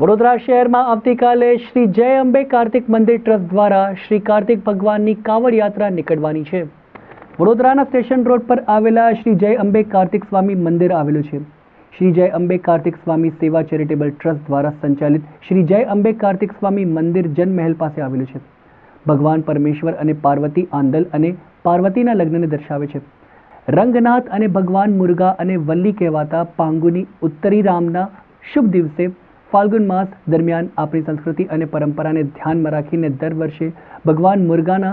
વડોદરા શહેરમાં આવતીકાલે શ્રી જય અંબે કાર્તિક મંદિર ટ્રસ્ટ દ્વારા શ્રી કાર્તિક ભગવાનની કાવડ યાત્રા નીકળવાની છે। વડોદરાના સ્ટેશન રોડ પર આવેલા શ્રી જય અંબે કાર્તિક સ્વામી મંદિર આવેલું છે। શ્રી જય અંબે કાર્તિક સ્વામી સેવા ચેરિટેબલ ટ્રસ્ટ દ્વારા સંચાલિત શ્રી જય અંબે કાર્તિક સ્વામી મંદિર જનમહેલ પાસે આવેલું છે। ભગવાન પરમેશ્વર અને પાર્વતી આંદલ અને પાર્વતીના લગ્નને દર્શાવે છે। રંગનાથ અને ભગવાન મુર્ગા અને વલ્લી કહેવાતા પાંગુની ઉત્તરી રામના શુભ દિવસે फाल्गुन मास दरमियान अपनी संस्कृति और परंपरा ने ध्यान में राखीने दर वर्षे भगवान मुर्गाना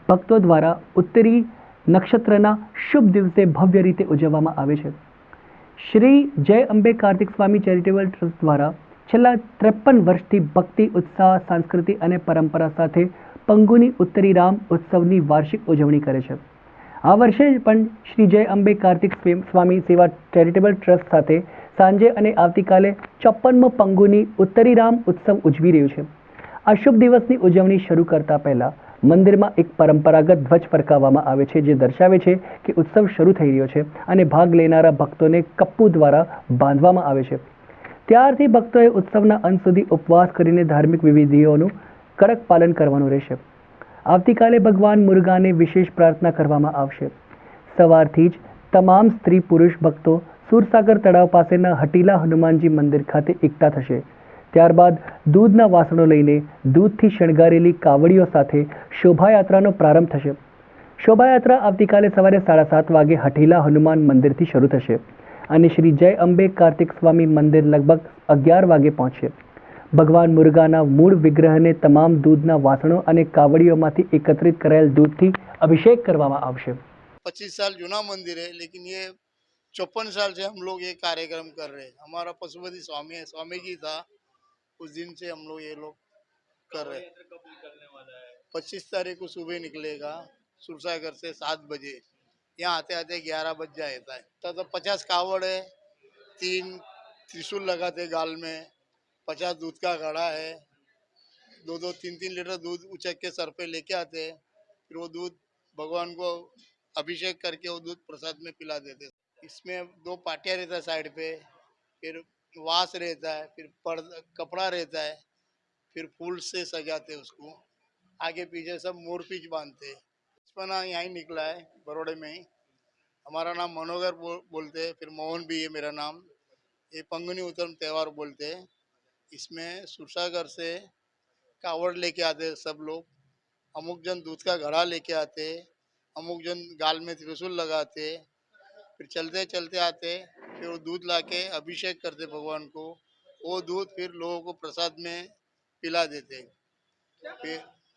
भक्तों द्वारा उत्तरी नक्षत्रना शुभ दिवसे भव्य रीते उजववामां आवे छे। श्री जय अंबे कार्तिक स्वामी चेरिटेबल ट्रस्ट द्वारा छेल्ला 53 वर्षथी भक्ति उत्साह संस्कृति और परंपरा साथे पंगुनी उत्तरी राम उत्सवनी वार्षिक उजवणी करे छे। आ वर्षे पण श्री जय अंबे कार्तिक स्वामी सेवा चेरिटेबल ट्रस्ट साथे सांजे अने आवतीकाले 54मो पंगुनी उत्तरी राम उत्सव उजवी रह्यो छे। आ शुभ दिवसनी उजवणी शरू करता पहला मंदिर में एक परंपरागत ध्वज फरकाववामां आवे छे, जे दर्शावे छे कि उत्सव शुरू थई रह्यो छे अने भाग लेनारा भक्तोने कप्पू द्वारा बांधवामां आवे छे। त्यारथी भक्तोए उत्सवना अंत सुधी उपवास करीने धार्मिक विधिओनुं कड़क पालन करवानुं रहेशे। आवतीकाले भगवान मुर्गाने विशेष प्रार्थना करवामां आवशे। सवारथी ज तमाम स्त्री पुरुष भक्तों सूरसागर तळाव पासेना हटीला हनुमानजी मंदिर खाते एकठा थशे। त्यारबाद दूधना वासणो लईने दूधथी शणगारेली कावड़ीओ साथे शोभायात्रानो प्रारंभ थशे। शोभायात्रा आवतीकाले सवारे 7:30 वागे हटीला हनुमान मंदिरथी शरू थशे अने श्री जय अंबे कार्तिक स्वामी मंदिर लगभग 11 वागे पहोंचशे। भगवान मुर्गाना मूळ विग्रहने तमाम दूधना वासणों अने कावड़ीओमांथी एकत्रित करायेल दूधथी अभिषेक करवामां आवशे। 25 साल जूना मंदिर है, लेकिन ये 54 साल से हम लोग ये कार्यक्रम कर रहे हैं। हमारा पशुपति स्वामी है, स्वामी जी था, उस दिन से हम लोग ये लोग कर रहे हैं। 25 तारीख को सुबह निकलेगा सुरसागर से 7 बजे, यहाँ आते आते 11 बज जाता है। तो 50 कावड़ है, 3 त्रिशूल लगाते गाल में, 50 दूध का घड़ा है, 2-2, 3-3 लीटर दूध उचक के सर पे लेके आते हैं। फिर वो दूध भगवान को अभिषेक करके वो दूध प्रसाद में पिला देते। इसमें 2 पाटिया रहता है साइड पे, फिर वास रहता है, फिर कपड़ा रहता है, फिर फूल से सजाते उसको, आगे पीछे सब मोर पीछ बांधते। बचपन यहाँ ही निकला है, बड़ौदे में ही। हमारा नाम मनोहर बोलते हैं, फिर मोहन भी है मेरा नाम। ये पंगुनी उत्तरम त्यौहार बोलते हैं। इसमें सुरसागर से कावड़ लेके आते सब लोग, अमुक जन दूध का घड़ा लेके आते, अमुक जन गाल में त्रिशूल लगाते, फिर चलते चलते आते, फिर वो दूध लाके अभिषेक करते भगवान को। वो दूध फिर लोगों को प्रसाद में पिला देते। फिर